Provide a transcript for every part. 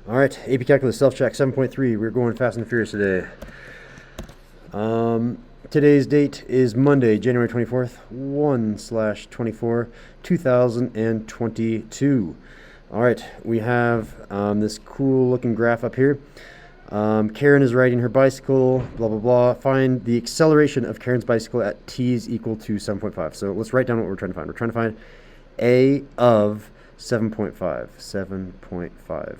All right, AP Calculus Self-Check 7.3. We're going fast and furious today. Today's date is Monday, January 24th, 1/24, 2022. All right, we have this cool looking graph up here. Karen is riding her bicycle, blah, blah, blah. Find the acceleration of Karen's bicycle at t is equal to 7.5. So let's write down what we're trying to find. We're trying to find a of 7.5. 7.5.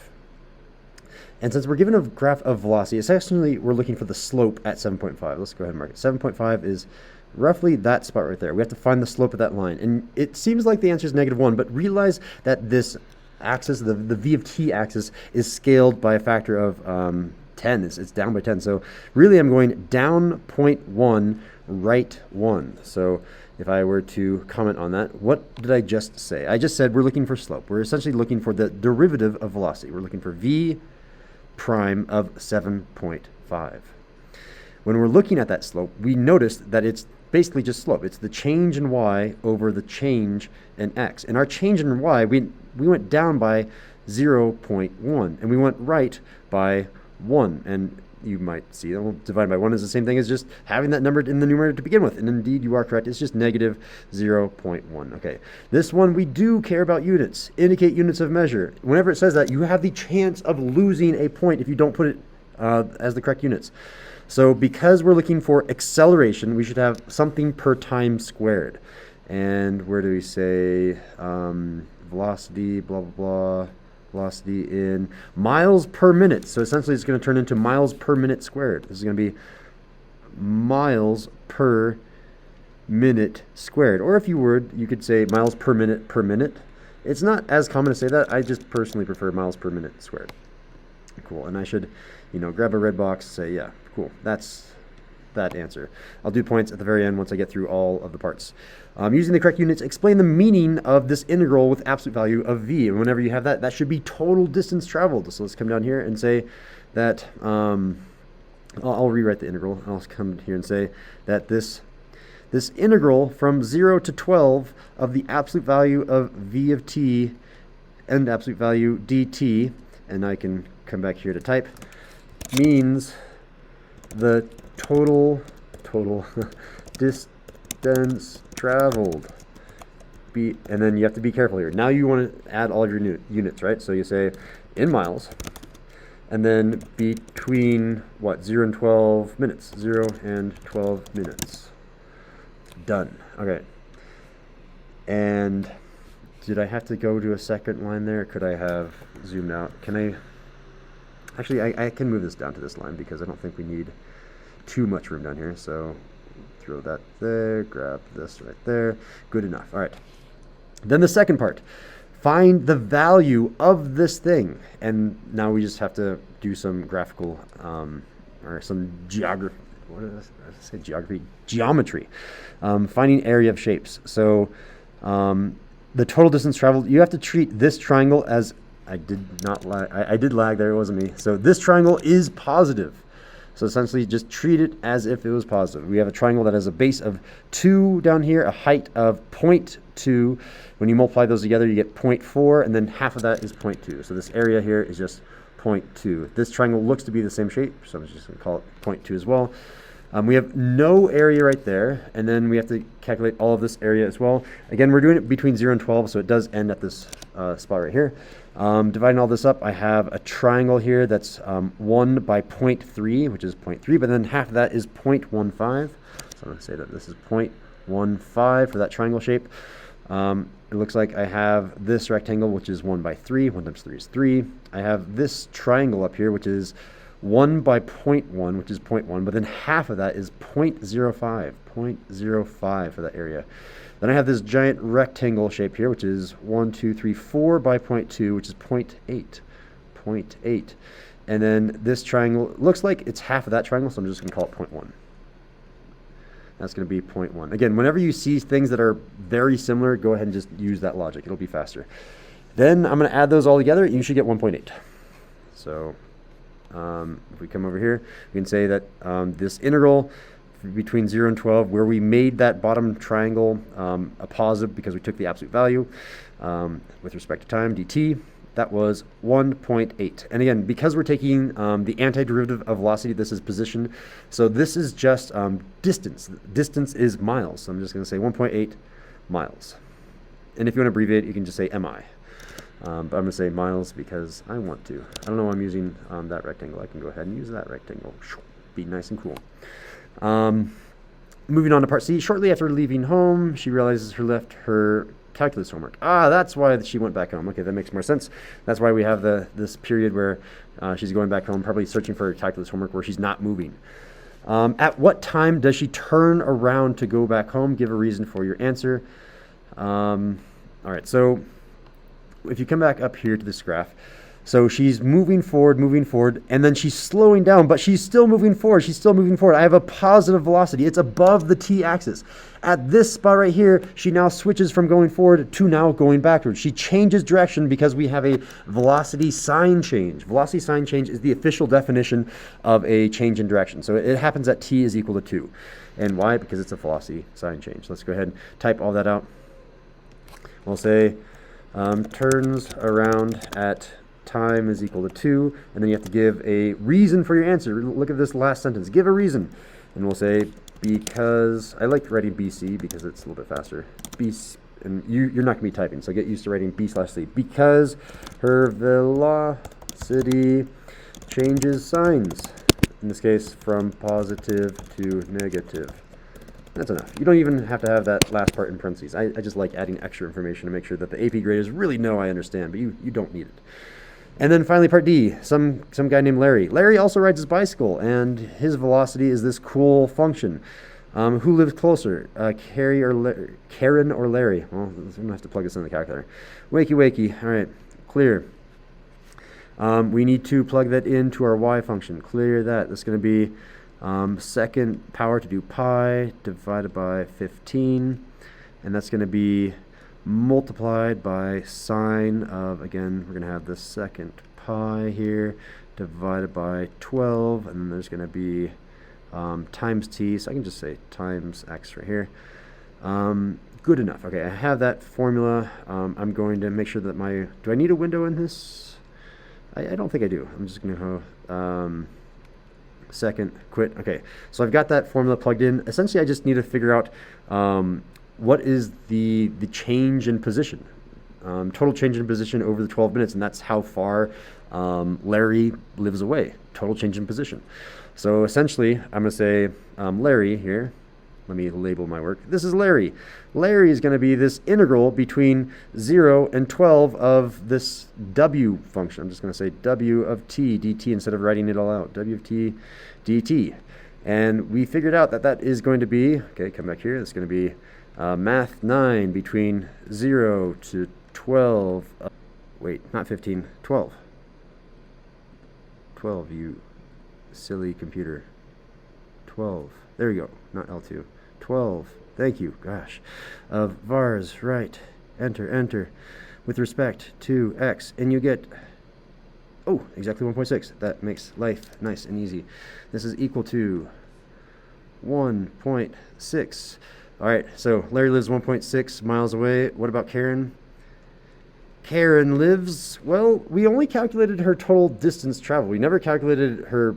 And since we're given a graph of velocity, essentially we're looking for the slope at 7.5. Let's go ahead and mark it. 7.5 is roughly that spot right there. We have to find the slope of that line. And it seems like the answer is -1, but realize that this axis, the v of t axis, is scaled by a factor of 10. It's down by 10. So really I'm going down 0.1, right 1. So if I were to comment on that, what did I just say? I just said we're looking for slope. We're essentially looking for the derivative of velocity. We're looking for v prime of 7.5. When we're looking at that slope, we noticed that it's basically just slope. It's the change in y over the change in x. And our change in y, we went down by 0.1, and we went right by 1. And you might see that divided by 1 is the same thing as just having that number in the numerator to begin with. And indeed, you are correct. It's just -0.1. Okay, this one, we do care about units. Indicate units of measure. Whenever it says that, you have the chance of losing a point if you don't put it as the correct units. So because we're looking for acceleration, we should have something per time squared. And where do we say velocity, blah, blah, blah. Velocity in miles per minute. So essentially it's going to turn into miles per minute squared. This is going to be miles per minute squared. Or if you could say miles per minute per minute. It's not as common to say that. I just personally prefer miles per minute squared. Cool. And I should, grab a red box and say, yeah, cool. That's that answer. I'll do points at the very end once I get through all of the parts. Using the correct units, explain the meaning of this integral with absolute value of v. And whenever you have that, that should be total distance traveled. So let's come down here and say that, I'll rewrite the integral. I'll come here and say that this integral from 0 to 12 of the absolute value of v of t and absolute value dt, and I can come back here to type, means the total distance traveled. And then you have to be careful here. Now you want to add all of your units, right? So you say in miles, and then between 0 and 12 minutes. 0 and 12 minutes. Done. Okay. And did I have to go to a second line there? Could I have zoomed out? Can I? Actually, I can move this down to this line because I don't think we need too much room down here. So throw that there, grab this right there. Good enough. All right. Then the second part. Find the value of this thing. And now we just have to do some graphical or some geography. What did I say? Geography? Geometry. Finding area of shapes. So the total distance traveled, you have to treat this triangle as, I did not lag. I did lag there. It wasn't me. So this triangle is positive. So essentially just treat it as if it was positive. We have a triangle that has a base of 2 down here, a height of 0.2. When you multiply those together, you get 0.4, and then half of that is 0.2. So this area here is just 0.2. This triangle looks to be the same shape, so I'm just going to call it 0.2 as well. We have no area right there, and then we have to calculate all of this area as well. Again, we're doing it between 0 and 12, so it does end at this spot right here. Dividing all this up, I have a triangle here that's 1 by 0.3, which is 0.3, but then half of that is 0.15. So I'm going to say that this is 0.15 for that triangle shape. It looks like I have this rectangle, which is 1 by 3. 1 times 3 is 3. I have this triangle up here, which is 1 by 0.1, which is 0.1, but then half of that is 0.05. 0.05 for that area. Then I have this giant rectangle shape here, which is 1, 2, 3, 4 by 0.2, which is 0.8. 0.8. And then this triangle looks like it's half of that triangle, so I'm just going to call it 0.1. That's going to be 0.1. Again, whenever you see things that are very similar, go ahead and just use that logic. It'll be faster. Then I'm going to add those all together. You should get 1.8. So if we come over here, we can say that this integral between 0 and 12, where we made that bottom triangle a positive because we took the absolute value with respect to time, dt, That was 1.8. And again, because we're taking the antiderivative of velocity, this is position. So this is just distance. Distance is miles. So I'm just going to say 1.8 miles. And if you want to abbreviate, you can just say mi. But I'm going to say miles because I want to. I don't know why I'm using that rectangle. I can go ahead and use that rectangle. Be nice and cool. Moving on to part C. Shortly after leaving home, she realizes left her calculus homework. That's why she went back home. Okay, that makes more sense. That's why we have this period where she's going back home, probably searching for her calculus homework where she's not moving. At what time does she turn around to go back home? Give a reason for your answer. All right, so if you come back up here to this graph, so she's moving forward, and then she's slowing down, but she's still moving forward. I have a positive velocity. It's above the t-axis. At this spot right here, she now switches from going forward to now going backwards. She changes direction because we have a velocity sign change. Velocity sign change is the official definition of a change in direction. So it happens at t is equal to 2. And why? Because it's a velocity sign change. Let's go ahead and type all that out. We'll say turns around at time is equal to 2, and then you have to give a reason for your answer. Look at this last sentence. Give a reason. And we'll say because, I like writing BC because it's a little bit faster. BC, and you're not going to be typing, so get used to writing B/C. Because her velocity changes signs. In this case, from positive to negative. That's enough. You don't even have to have that last part in parentheses. I just like adding extra information to make sure that the AP graders really know I understand, but you don't need it. And then finally part D, some guy named Larry. Larry also rides his bicycle, and his velocity is this cool function. Who lives closer, Karen or Larry? Well, I'm going to have to plug this in the calculator. Wakey. All right, clear. We need to plug that into our y function. Clear that. That's going to be second power to do pi divided by 15. And that's going to be multiplied by sine of, again, we're going to have the second pi here divided by 12, and then there's going to be times t, so I can just say times x right here. Good enough. Okay, I have that formula. I'm going to make sure that do I need a window in this? I don't think I do. I'm just going to go second, quit. Okay, so I've got that formula plugged in. Essentially, I just need to figure out what is the change in position, total change in position over the 12 minutes, and that's how far Larry lives away, total change in position. So essentially, I'm going to say Larry here. Let me label my work. This is Larry. Larry is going to be this integral between 0 and 12 of this w function. I'm just going to say w of t dt instead of writing it all out. W of t dt. And we figured out that that is going to be, okay, come back here. It's going to be math 9 between 0 to 12. Wait, not 15, 12. 12, you silly computer. 12. There you go, not L2. 12, thank you, gosh. Of vars, right, enter, with respect to x, and you get, oh, exactly 1.6. That makes life nice and easy. This is equal to 1.6. All right, so Larry lives 1.6 miles away. What about Karen? Karen lives, well, we only calculated her total distance traveled. We never calculated her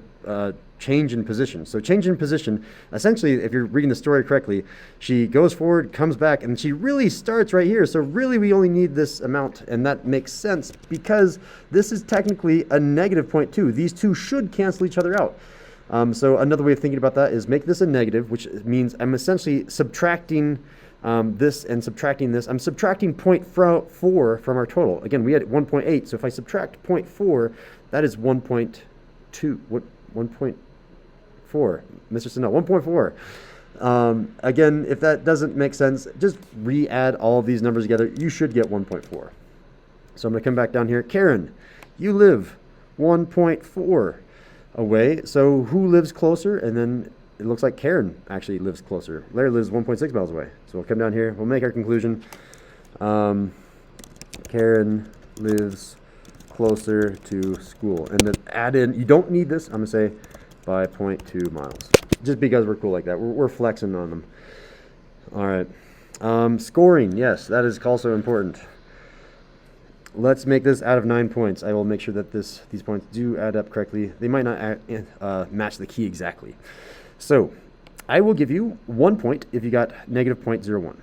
change in position. So change in position, essentially, if you're reading the story correctly, she goes forward, comes back, and she really starts right here. So really, we only need this amount, and that makes sense because this is technically a negative 0.2. These two should cancel each other out. So another way of thinking about that is make this a negative, which means I'm essentially subtracting this and subtracting this. I'm subtracting 0.4 from our total. Again, we had 1.8, so if I subtract 0.4, that is 1.2. What? 1.4. Mr. Sinnell, 1.4. Again, if that doesn't make sense, just re-add all of these numbers together. You should get 1.4. So I'm going to come back down here. Karen, you live 1.4 away. So who lives closer? And then it looks like Karen actually lives closer. Larry lives 1.6 miles away. So we'll come down here. We'll make our conclusion. Karen lives closer to school. And then add in, you don't need this, I'm going to say by 0.2 miles. Just because we're cool like that. We're flexing on them. All right. Scoring, yes, that is also important. let's make this out of 9 points. I will make sure that these points do add up correctly. They might not match the key exactly. So I will give you 1 point if you got negative 0.01.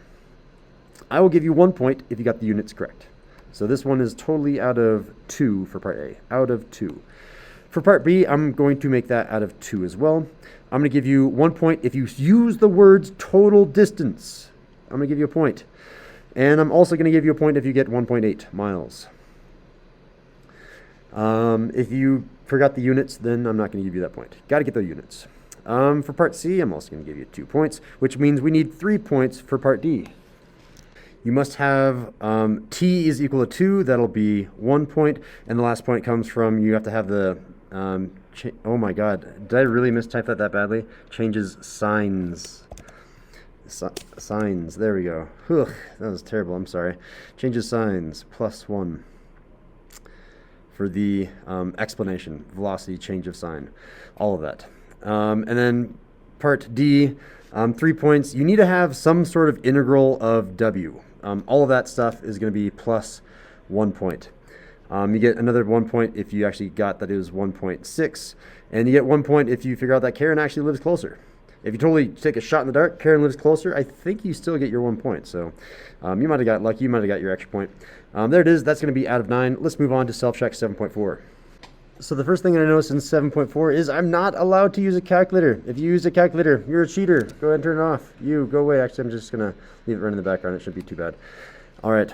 I will give you 1 point if you got the units correct. So this one is totally out of 2 for part A, out of 2. For part B, I'm going to make that out of 2 as well. I'm going to give you 1 point if you use the words total distance. I'm going to give you a point. And I'm also going to give you a point if you get 1.8 miles. If you forgot the units, then I'm not going to give you that point. Got to get the units. For part C, I'm also going to give you 2 points, which means we need 3 points for part D. You must have t is equal to 2. That'll be 1 point. And the last point comes from you have to have the, oh my god, did I really mistype that badly? Changes signs. Signs, there we go. Ugh, that was terrible, I'm sorry. Changes signs, +1 for the explanation, velocity, change of sign, all of that. And then part D, 3 points. You need to have some sort of integral of W. All of that stuff is going to be +1 point. You get another 1 point if you actually got that it was 1.6, and you get 1 point if you figure out that Karen actually lives closer. If you totally take a shot in the dark, Karen lives closer, I think you still get your 1 point. So you might have got lucky, you might have got your extra point. There it is, that's going to be out of 9. Let's move on to self-check 7.4. So the first thing I noticed in 7.4 is I'm not allowed to use a calculator. If you use a calculator, you're a cheater. Go ahead and turn it off. You, go away. Actually, I'm just going to leave it running in the background. It shouldn't be too bad. All right,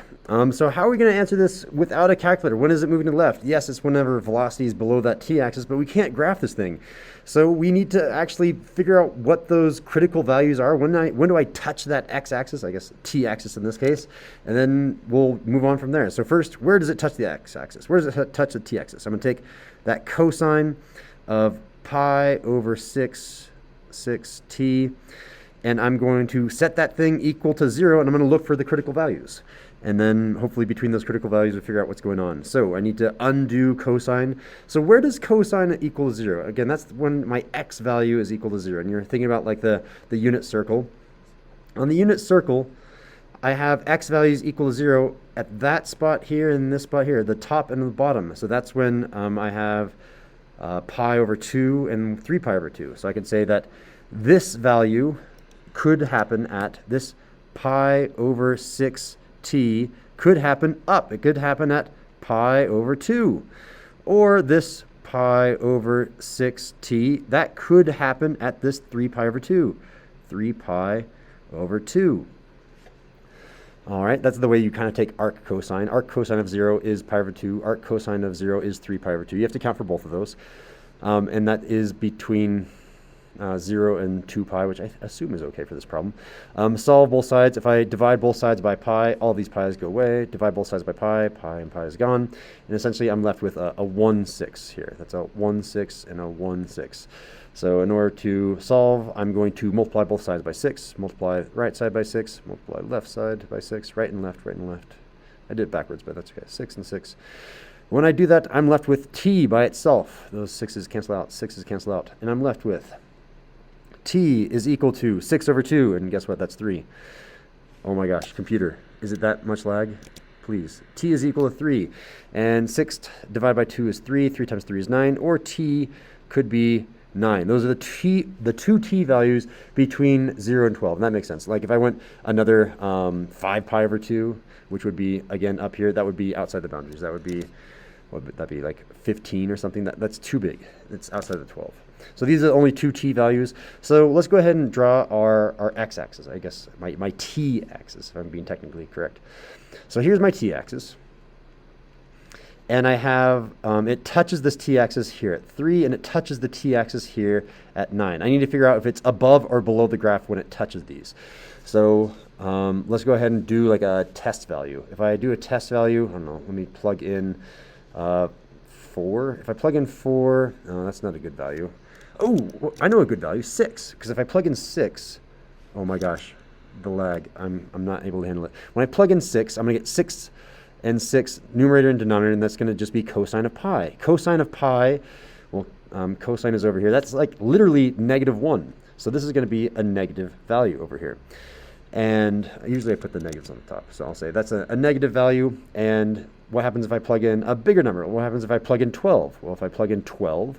so how are we going to answer this without a calculator? When is it moving to the left? Yes, it's whenever velocity is below that t-axis, but we can't graph this thing. So we need to actually figure out what those critical values are. When do I touch that x-axis, I guess t-axis in this case, and then we'll move on from there. So first, where does it touch the x-axis? Where does it touch the t-axis? I'm going to take that cosine of pi over 6t, and I'm going to set that thing equal to 0, and I'm going to look for the critical values. And then hopefully between those critical values, we'll figure out what's going on. So I need to undo cosine. So where does cosine equal to 0? Again, that's when my x value is equal to 0. And you're thinking about like the unit circle. On the unit circle, I have x values equal to 0 at that spot here and this spot here, the top and the bottom. So that's when I have pi over 2 and 3 pi over 2. So I can say that this value could happen at this pi over 6t could happen up. It could happen at pi over 2. Or this pi over 6t, that could happen at this 3 pi over 2. 3 pi over 2. All right, that's the way you kind of take arc cosine. Arc cosine of 0 is pi over 2. Arc cosine of 0 is 3 pi over 2. You have to count for both of those. And that is between 0 and 2 pi, which I assume is okay for this problem. Solve both sides. If I divide both sides by pi, all these pi's go away. Divide both sides by pi, pi and pi is gone. And essentially I'm left with a 1/6 here. That's a 1/6 and a 1/6. So in order to solve, I'm going to multiply both sides by 6, multiply right side by 6, multiply left side by 6, right and left, right and left. I did it backwards, but that's okay. 6 and 6. When I do that, I'm left with t by itself. Those 6's cancel out, 6's cancel out, and I'm left with t is equal to 6 over 2, and guess what? That's 3. Oh my gosh, computer, is it that much lag? Please. T is equal to 3, and 6 divided by 2 is 3. 3 times 3 is 9, or t could be 9. Those are the two t values between 0 and 12, and that makes sense. Like if I went another 5 pi over 2, which would be, again, up here, that would be outside the boundaries. That would be, what would that be, like 15 or something? That's too big. It's outside the 12. So these are only two t values. So let's go ahead and draw our x-axis, I guess, my t-axis, if I'm being technically correct. So here's my t-axis. And I have, it touches this t-axis here at 3, and it touches the t-axis here at 9. I need to figure out if it's above or below the graph when it touches these. So let's go ahead and do like a test value. If I do a test value, I don't know, let me plug in 4. If I plug in 4, that's not a good value. Oh, I know a good value, 6. Because if I plug in 6, oh my gosh, the lag, I'm not able to handle it. When I plug in 6, I'm going to get 6 and 6, numerator and denominator, and that's going to just be cosine of pi. Cosine of pi, well, cosine is over here. That's like literally -1. So this is going to be a negative value over here. And usually I put the negatives on the top. So I'll say that's a negative value, and what happens if I plug in a bigger number? What happens if I plug in 12? Well, if I plug in 12,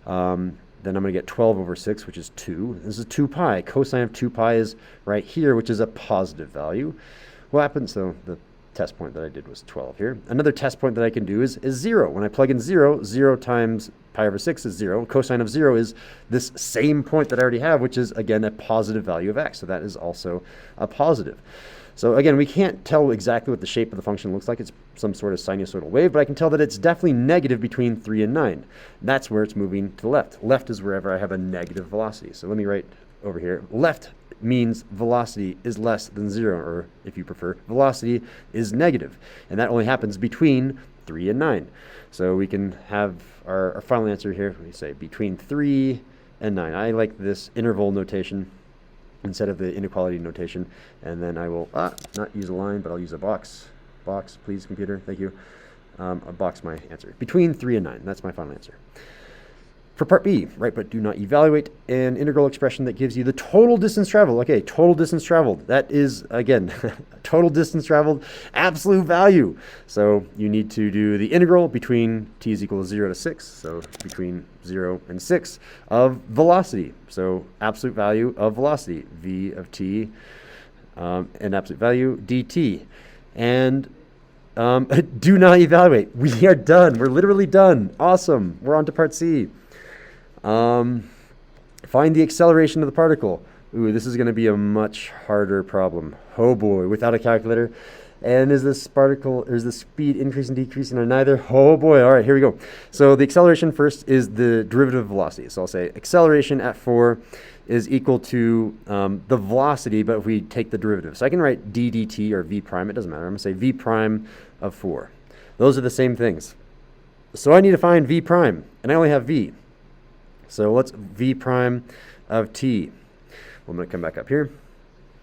then I'm going to get 12 over 6, which is 2. This is 2 pi. Cosine of 2 pi is right here, which is a positive value. What happens? So the test point that I did was 12 here. Another test point that I can do is 0. When I plug in 0, 0 times pi over 6 is 0. Cosine of 0 is this same point that I already have, which is, again, a positive value of x. So that is also a positive. So again, we can't tell exactly what the shape of the function looks like. It's some sort of sinusoidal wave, but I can tell that it's definitely negative between 3 and 9. That's where it's moving to the left. Left is wherever I have a negative velocity. So let me write over here. Left means velocity is less than 0, or if you prefer, velocity is negative. And that only happens between 3 and 9. So we can have our final answer here. We say between 3 and 9. I like this interval notation instead of the inequality notation. And then I will not use a line, but I'll use a box. Box, please, computer. Thank you. A box my answer. Between 3 and 9. That's my final answer. For part B, write but do not evaluate an integral expression that gives you the total distance traveled. Okay, total distance traveled. That is, again, total distance traveled, absolute value. So you need to do the integral between t is equal to 0 to 6, so between 0 and 6, of velocity. So absolute value of velocity, v of t, and absolute value dt. And do not evaluate. We are done. We're literally done. Awesome. We're on to part C. Find the acceleration of the particle. Ooh, this is going to be a much harder problem. Oh boy, without a calculator. And is this particle, or is the speed increasing, decreasing, or neither? Oh boy, all right, here we go. So the acceleration first is the derivative of velocity. So I'll say acceleration at 4 is equal to the velocity, but if we take the derivative. So I can write d dt or v prime, it doesn't matter. I'm going to say v prime of 4. Those are the same things. So I need to find v prime, and I only have v. So what's v prime of t? Well, I'm going to come back up here.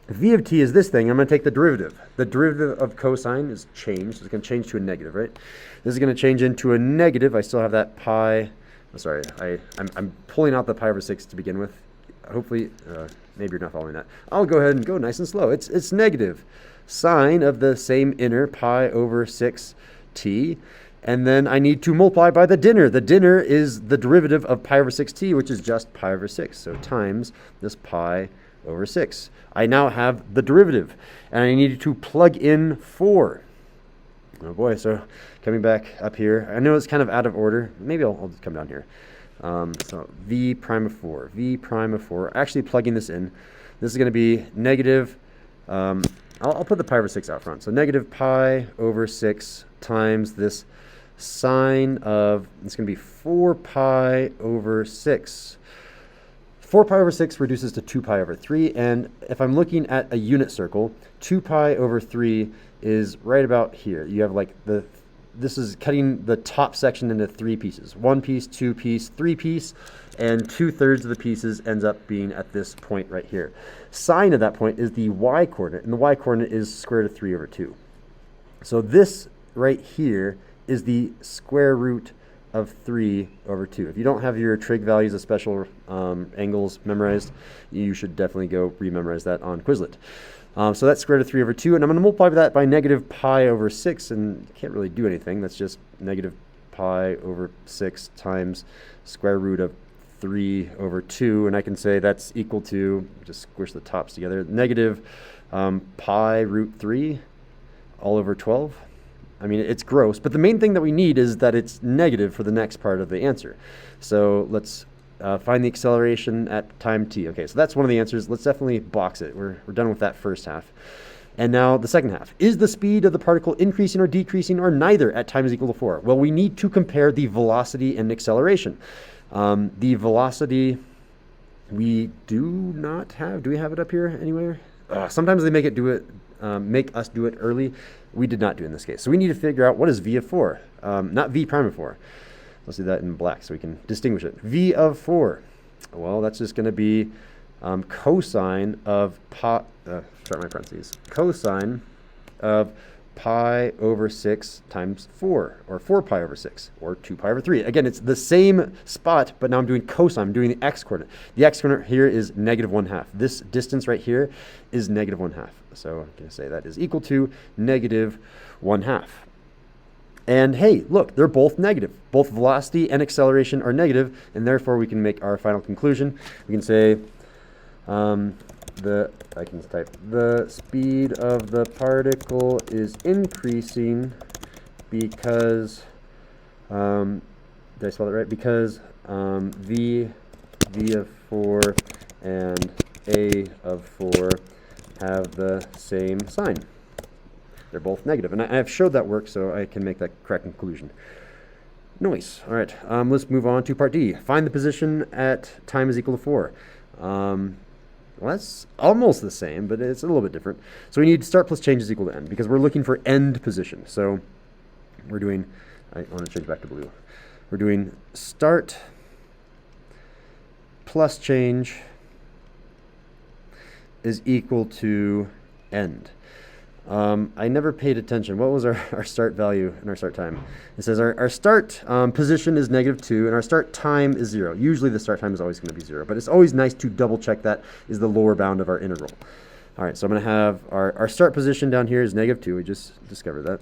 V of t is this thing. I'm going to take the derivative. The derivative of cosine is changed. So it's going to change to a negative, right? This is going to change into a negative. I still have that pi. Oh, sorry, I'm pulling out the pi over 6 to begin with. Hopefully, maybe you're not following that. I'll go ahead and go nice and slow. It's negative sine of the same inner pi over 6t. And then I need to multiply by the dinner. The dinner is the derivative of pi over 6t, which is just pi over 6. So times this pi over 6. I now have the derivative. And I need to plug in 4. Oh boy, so coming back up here. I know it's kind of out of order. Maybe I'll just come down here. So v prime of 4. V prime of 4. Actually plugging this in. This is going to be negative. I'll put the pi over 6 out front. So negative pi over 6 times this sine of, it's going to be 4 pi over 6. 4 pi over 6 reduces to 2 pi over 3. And if I'm looking at a unit circle, 2 pi over 3 is right about here. You have like this is cutting the top section into 3 pieces. 1 piece, 2 piece, 3 piece, and 2/3 of the pieces ends up being at this point right here. Sine of that point is the y coordinate, and the y coordinate is square root of 3 over 2. So this right here is the square root of 3 over 2. If you don't have your trig values of special angles memorized, you should definitely go rememorize that on Quizlet. So that's square root of 3 over 2, and I'm going to multiply that by negative pi over 6, and you can't really do anything. That's just negative pi over 6 times square root of 3 over 2, and I can say that's equal to, just squish the tops together, negative pi root 3 all over 12. I mean, it's gross, but the main thing that we need is that it's negative for the next part of the answer. So let's find the acceleration at time t. Okay, so that's one of the answers. Let's definitely box it. We're done with that first half. And now the second half. Is the speed of the particle increasing or decreasing or neither at time is equal to 4? Well, we need to compare the velocity and acceleration. The velocity we do not have. Do we have it up here anywhere? Sometimes they make us do it early. We did not do it in this case. So we need to figure out what is v of 4, not v prime of 4. Let's do that in black so we can distinguish it. V of 4. Well, that's just going to be cosine of start my parentheses. Cosine of pi over 6 times 4, or 4 pi over 6, or 2 pi over 3. Again, it's the same spot, but now I'm doing cosine. I'm doing the x-coordinate. The x-coordinate here is negative 1/2. This distance right here is negative 1/2. So I'm going to say that is equal to negative 1/2. And hey, look, they're both negative. Both velocity and acceleration are negative, and therefore we can make our final conclusion. We can say the speed of the particle is increasing because, did I spell that right? Because v of 4 and a of 4 have the same sign. They're both negative. And I've showed that work, so I can make that correct conclusion. Nice. All right, let's move on to part D. Find the position at time is equal to 4. Well, that's almost the same, but it's a little bit different. So we need start plus change is equal to end, because we're looking for end position. So we're doing, I want to change back to blue. We're doing start plus change is equal to end. I never paid attention. What was our start value and our start time? It says our start position is -2 and our start time is 0. Usually the start time is always going to be 0, but it's always nice to double check that is the lower bound of our integral. All right, so I'm going to have our start position down here is -2. We just discovered that.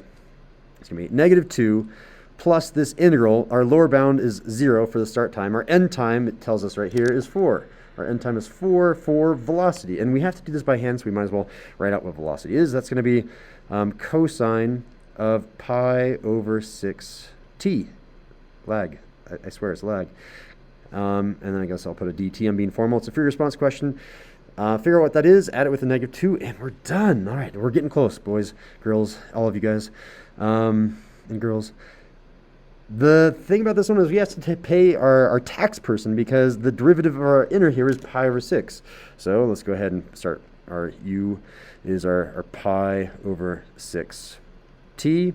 It's going to be -2 plus this integral. Our lower bound is 0 for the start time. Our end time, it tells us right here, is 4. Our end time is 4 for velocity. And we have to do this by hand, so we might as well write out what velocity is. That's going to be cosine of pi over 6t. Lag. I swear it's lag. And then I guess I'll put a dt. I'm being formal. It's a free response question. Figure out what that is, add it with a -2, and we're done. All right, we're getting close, boys, girls, all of you guys, and girls. The thing about this one is we have to pay our tax person because the derivative of our inner here is pi over 6. So let's go ahead and start. Our u is our pi over 6t.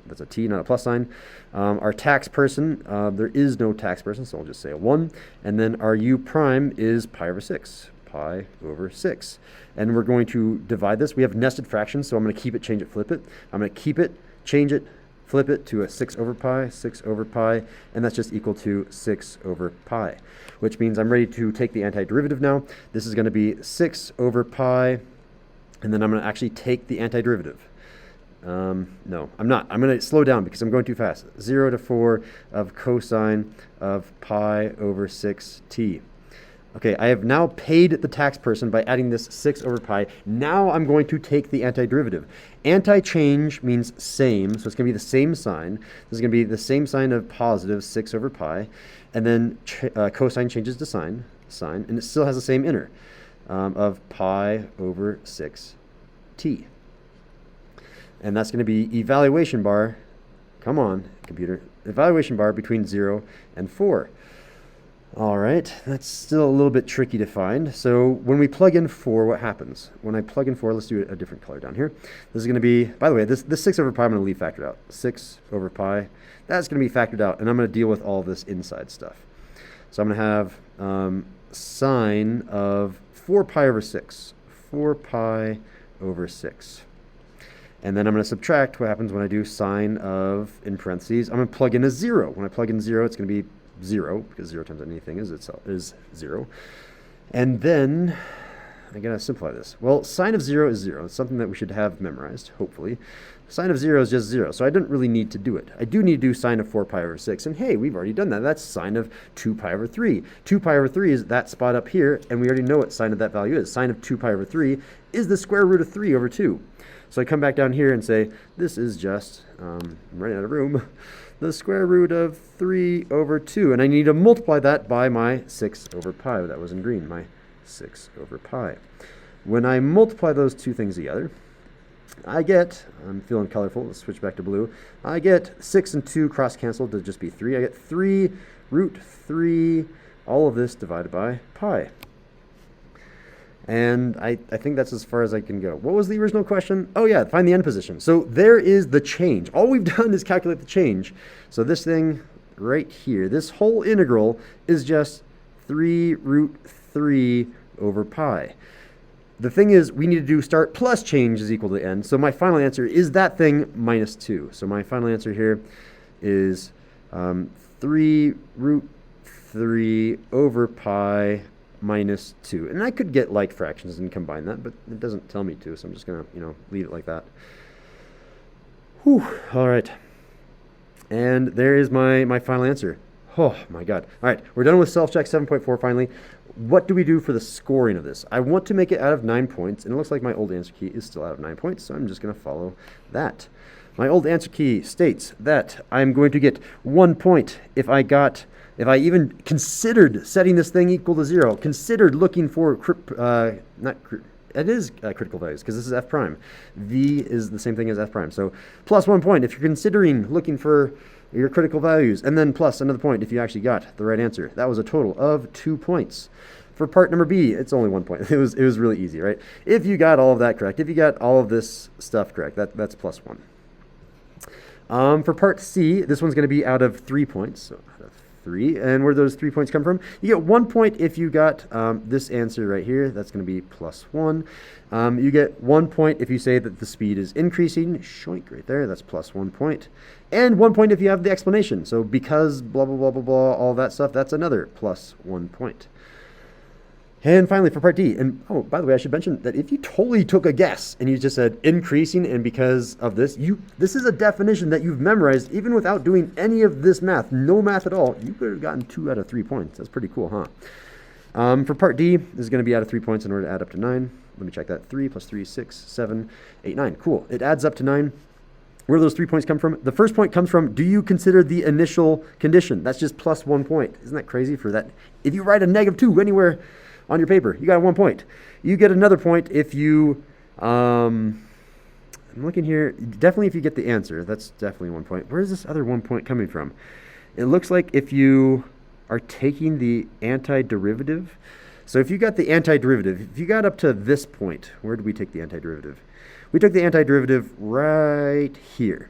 That's a t, not a plus sign. Our tax person, there is no tax person, so I'll just say a 1. And then our u prime is pi over 6. Pi over 6. And we're going to divide this. We have nested fractions, so I'm going to keep it, change it, flip it. I'm going to keep it, change it, flip it to a 6 over pi, and that's just equal to 6 over pi, which means I'm ready to take the antiderivative now. This is going to be 6 over pi, and then I'm going to actually take the antiderivative. No, I'm not. I'm going to slow down because I'm going too fast. 0 to 4 of cosine of pi over 6t. Okay, I have now paid the tax person by adding this 6 over pi. Now I'm going to take the antiderivative. Anti-change means same, so it's going to be the same sign. This is going to be the same sign of positive 6 over pi. And then cosine changes to sine, and it still has the same inner of pi over 6t. And that's going to be evaluation bar. Come on, computer. Evaluation bar between 0 and 4. All right, that's still a little bit tricky to find. So when we plug in 4, what happens? When I plug in 4, let's do a different color down here. This is going to be, by the way, this 6 over pi I'm going to leave factored out. 6 over pi, that's going to be factored out, and I'm going to deal with all this inside stuff. So I'm going to have sine of 4 pi over 6. 4 pi over 6. And then I'm going to subtract what happens when I do sine of, in parentheses, I'm going to plug in a 0. When I plug in 0, it's going to be 0, because 0 times anything is 0. And then I gotta simplify this. Well, sine of 0 is 0. It's something that we should have memorized, hopefully. Sine of 0 is just 0, so I didn't really need to do it. I do need to do sine of 4 pi over 6, and hey, we've already done that. That's sine of 2 pi over 3. 2 pi over 3 is that spot up here, and we already know what sine of that value is. Sine of 2 pi over 3 is the square root of 3 over 2. So I come back down here and say, this is just, I'm running out of room, the square root of 3 over 2. And I need to multiply that by my 6 over pi. That was in green, my 6 over pi. When I multiply those two things together, I get, I'm feeling colorful, let's switch back to blue. I get 6 and 2 cross-canceled to just be 3. I get 3 root 3, all of this divided by pi. And I think that's as far as I can go. What was the original question? Oh yeah, find the end position. So there is the change. All we've done is calculate the change. So this thing right here, this whole integral is just 3 root 3 over pi. The thing is, we need to do start plus change is equal to end. So my final answer is that thing minus 2. So my final answer here is 3 root 3 over pi minus 2. And I could get like fractions and combine that, but it doesn't tell me to, so I'm just going to, leave it like that. Whew. All right. And there is my final answer. Oh my God. All right, we're done with self-check 7.4 finally. What do we do for the scoring of this? I want to make it out of 9 points, and it looks like my old answer key is still out of 9 points, so I'm just going to follow that. My old answer key states that I'm going to get 1 point if I even considered setting this thing equal to 0, considered looking for, it is critical values because this is f prime. V is the same thing as f prime. So plus 1 point if you're considering looking for your critical values, and then plus another point if you actually got the right answer. That was a total of 2 points. For part number B, it's only 1 point. It was really easy, right? If you got all of that correct, if you got all of this stuff correct, that's plus 1. For part C, this one's going to be out of 3 points. So out of 3. And where those 3 points come from? You get 1 point if you got this answer right here. That's going to be plus 1. You get 1 point if you say that the speed is increasing. Shoink right there. That's plus 1 point. And 1 point if you have the explanation. So because blah, blah, blah, blah, blah, all that stuff, that's another plus 1 point. And finally, for part D, and oh, by the way, I should mention that if you totally took a guess and you just said increasing and because of this, this is a definition that you've memorized even without doing any of this math, no math at all, you could have gotten 2 out of 3 points. That's pretty cool, huh? For part D, this is going to be out of 3 points in order to add up to 9. Let me check that. 3 plus 3, 6, 7, 8, 9. Cool. It adds up to 9. Where do those 3 points come from? The first point comes from, do you consider the initial condition? That's just plus 1 point. Isn't that crazy for that? If you write a -2 anywhere on your paper, you got 1 point. You get another point if you, I'm looking here, definitely if you get the answer, that's definitely 1 point. Where is this other 1 point coming from? It looks like if you are taking the antiderivative. So if you got the antiderivative, if you got up to this point, where did we take the antiderivative? We took the antiderivative right here.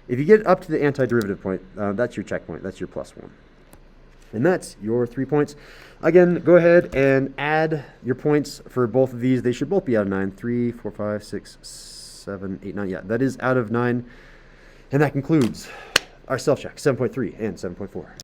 If you get up to the antiderivative point, that's your checkpoint, that's your plus 1. And that's your 3 points. Again, go ahead and add your points for both of these. They should both be out of 9. 3, 4, 5, 6, 7, 8, 9. Yeah, that is out of 9. And that concludes our self-check, 7.3 and 7.4.